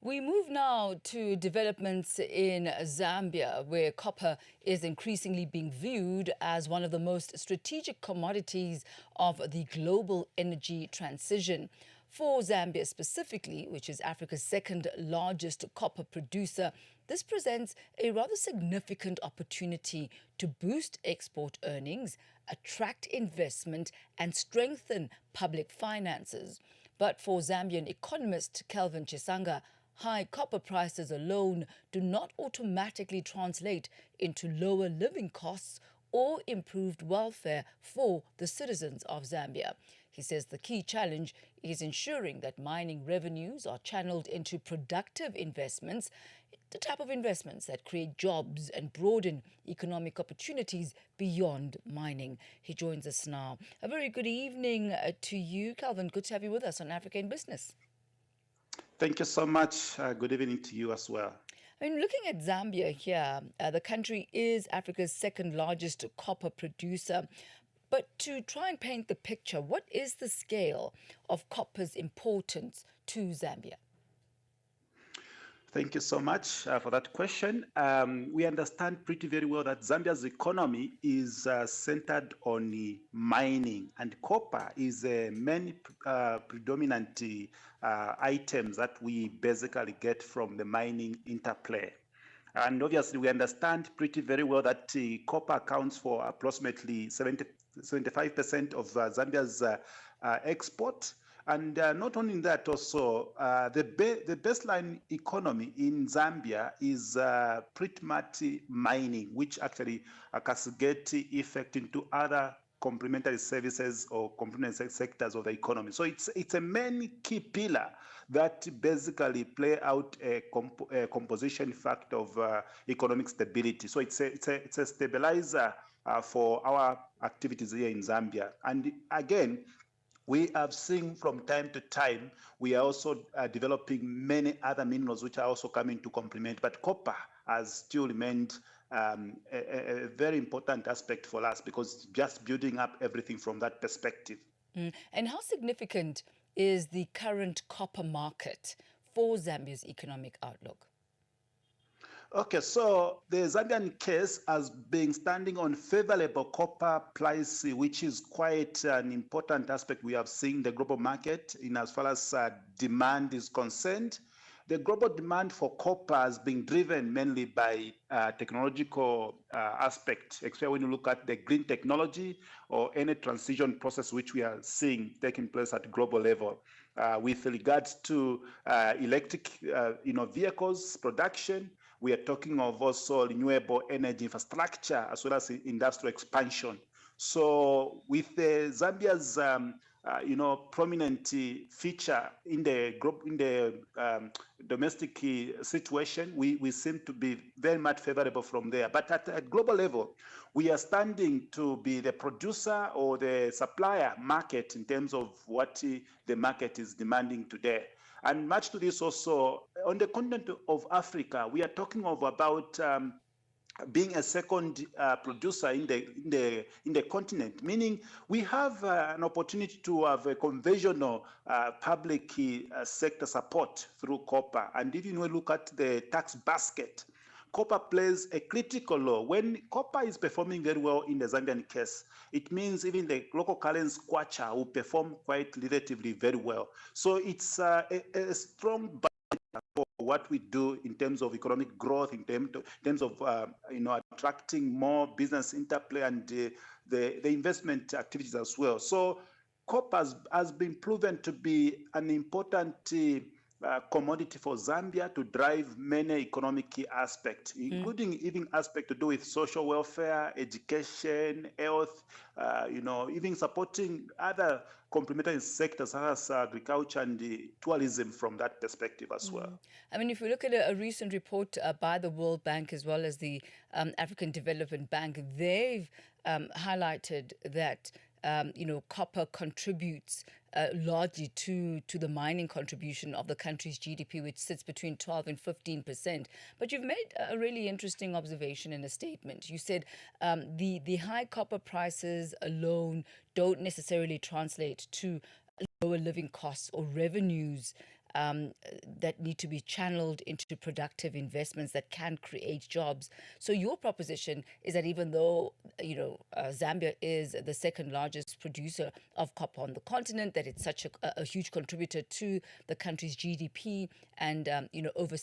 We move now to developments in Zambia, where copper is increasingly being viewed as one of the most strategic commodities of the global energy transition. For Zambia specifically, which is Africa's second largest copper producer, this presents a rather significant opportunity to boost export earnings, attract investment, and strengthen public finances. But for Zambian economist Kelvin Chisanga, high copper prices alone do not automatically translate into lower living costs or improved welfare for the citizens of Zambia. He says the key challenge is ensuring that mining revenues are channeled into productive investments, the type of investments that create jobs and broaden economic opportunities beyond mining. He joins us now. A very good evening to you, Calvin. Good to have you with us on Africa in Business. Thank you so much. Good evening to you as well. I mean, looking at Zambia here, the country is Africa's second largest copper producer. But to try and paint the picture, what is the scale of copper's importance to Zambia? Thank you so much for that question. We understand pretty very well that Zambia's economy is centered on mining, and copper is a main predominant items that we basically get from the mining interplay. And obviously, we understand pretty very well that copper accounts for approximately 75% of Zambia's export. And not only that, also, the baseline economy in Zambia is pretty much mining, which actually cascades effect into other complementary services or complementary sectors of the economy. So it's a main key pillar that basically play out a composition fact of economic stability. So it's a stabilizer for our activities here in Zambia. And again, we have seen from time to time, we are also developing many other minerals which are also coming to complement. But copper has still remained a very important aspect for us because just building up everything from that perspective. And how significant is the current copper market for Zambia's economic outlook? Okay, so the Zambian case has been standing on favorable copper price, which is quite an important aspect we have seen the global market in as far as demand is concerned. The global demand for copper has been driven mainly by technological aspect, especially when you look at the green technology or any transition process which we are seeing taking place at global level. With regards to electric vehicles production, we are talking of also renewable energy infrastructure as well as industrial expansion. So with Zambia's prominent feature in the domestic situation, we seem to be very much favorable from there. But at a global level, we are standing to be the producer or the supplier market in terms of what the market is demanding today. And much to this also, on the continent of Africa, we are talking of about being a second producer in the continent, meaning we have an opportunity to have a conventional public sector support through copper. And even when we look at the tax basket, copper plays a critical role. When copper is performing very well in the Zambian case, it means even the local currency kwacha will perform quite relatively very well. So it's a strong balance for what we do in terms of economic growth, in terms of attracting more business interplay and the investment activities as well. So copper has been proven to be an important commodity for Zambia to drive many economic aspects, including even aspects to do with social welfare, education, health, even supporting other complementary sectors such as agriculture and tourism from that perspective as well. I mean, if we look at a recent report by the World Bank as well as the African Development Bank, they've highlighted that copper contributes largely to the mining contribution of the country's GDP, which sits between 12 and 15%. But you've made a really interesting observation in a statement. You said the high copper prices alone don't necessarily translate to lower living costs or revenues that need to be channeled into productive investments that can create jobs. So your proposition is that even though, Zambia is the second largest producer of copper on the continent, that it's such a huge contributor to the country's GDP and, over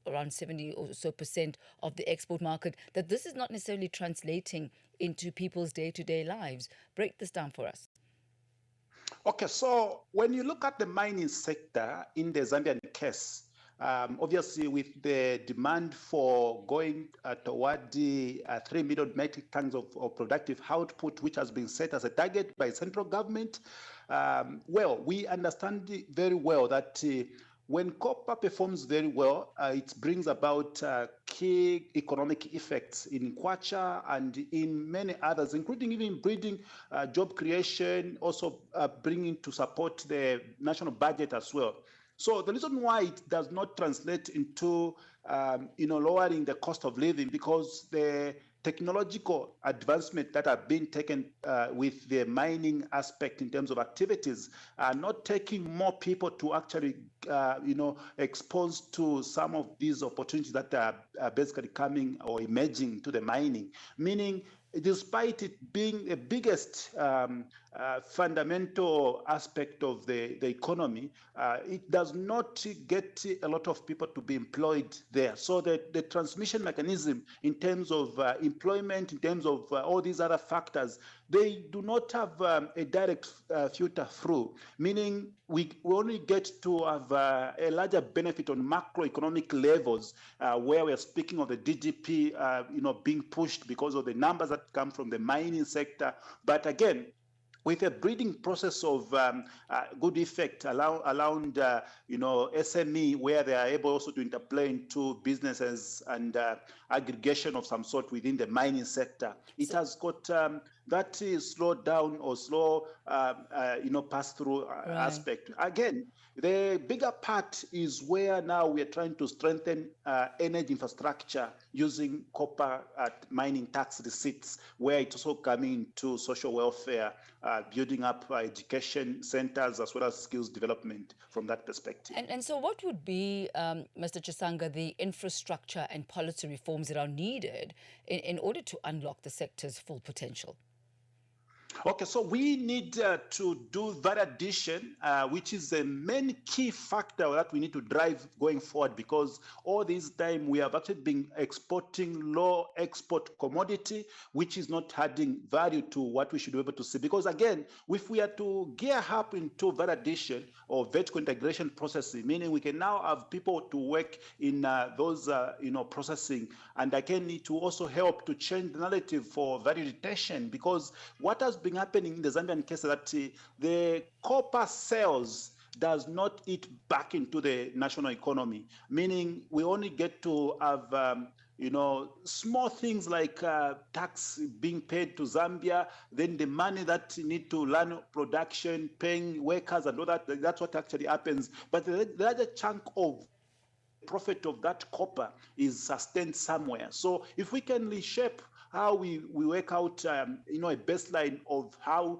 around 70 or so percent of the export market, that this is not necessarily translating into people's day-to-day lives. Break this down for us. Okay, so when you look at the mining sector in the Zambian case, obviously with the demand for going toward the 3 million metric tons of productive output, which has been set as a target by central government, we understand very well that when copper performs very well, it brings about key economic effects in Kwacha and in many others, including even breeding job creation, also bringing to support the national budget as well. So the reason why it does not translate into lowering the cost of living, because the technological advancement that are being taken with the mining aspect in terms of activities are not taking more people to actually, exposed to some of these opportunities that are basically coming or emerging to the mining, meaning despite it being the biggest fundamental aspect of the economy, it does not get a lot of people to be employed there. So the transmission mechanism in terms of employment, in terms of all these other factors, they do not have a direct filter through, meaning we only get to have a larger benefit on macroeconomic levels where we're speaking of the GDP being pushed because of the numbers that come from the mining sector. But again, with a breeding process of good effect around SME, where they are able also to interplay into businesses and aggregation of some sort within the mining sector. It has got that slow down or slow, pass-through aspect. Again, the bigger part is where now we are trying to strengthen energy infrastructure using copper at mining tax receipts, where it's also coming to social welfare, building up education centers as well as skills development from that perspective. And so what would be, Mr. Chisanga, the infrastructure and policy reforms that are needed in order to unlock the sector's full potential? Okay, so we need to do value addition, which is the main key factor that we need to drive going forward, because all this time we have actually been exporting low export commodity, which is not adding value to what we should be able to see. Because again, if we are to gear up into value addition or vertical integration processing, meaning we can now have people to work in those processing, and again need to also help to change the narrative for value retention, because what has been happening in the Zambian case is that the copper sales does not eat back into the national economy, meaning we only get to have small things like tax being paid to Zambia, then the money that need to learn production, paying workers and all that, that's what actually happens. But the larger chunk of profit of that copper is sustained somewhere. So if we can reshape how we work out, a baseline of how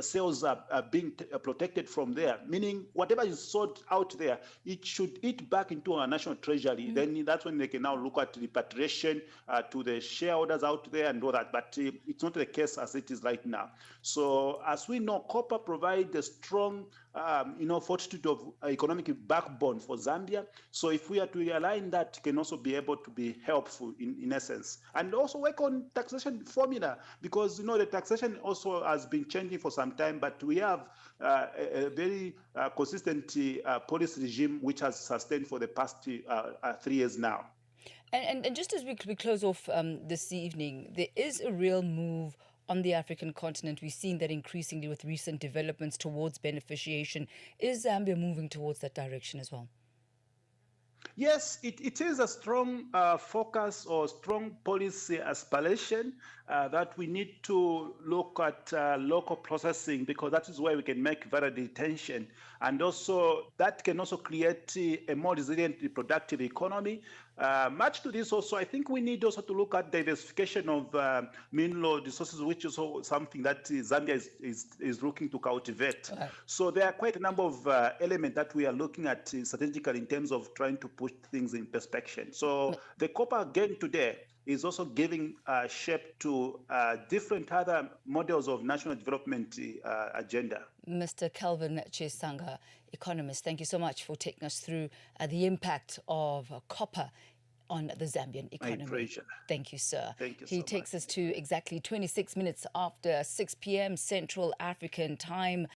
sales are being protected from there, meaning whatever is sold out there, it should eat back into our national treasury. Then that's when they can now look at repatriation to the shareholders out there and all that. But it's not the case as it is right now. So as we know, copper provides a strong fortitude of economic backbone for Zambia. So if we are to realign that, can also be able to be helpful in essence. And also work on taxation formula, because the taxation also has been changing for some time, but we have a very consistent policy regime which has sustained for the past 3 years now. And just as we close off this evening, there is a real move on the African continent. We've seen that increasingly with recent developments towards beneficiation. Is Zambia moving towards that direction as well? Yes, it is a strong focus or strong policy aspiration that we need to look at local processing, because that is where we can make varied retention. And also that can also create a more resilient productive economy. Much to this also, I think we need also to look at diversification of mineral resources, which is also something that Zambia is looking to cultivate. Right. So there are quite a number of elements that we are looking at strategically in terms of trying to put things in perspective. So the copper gain today is also giving shape to different other models of national development agenda. Mr. Kelvin Chisanga, economist, thank you so much for taking us through the impact of copper on the Zambian economy. My pleasure. Thank you, sir. Thank you He so takes much. us to exactly 26 minutes after 6 p.m. Central African time.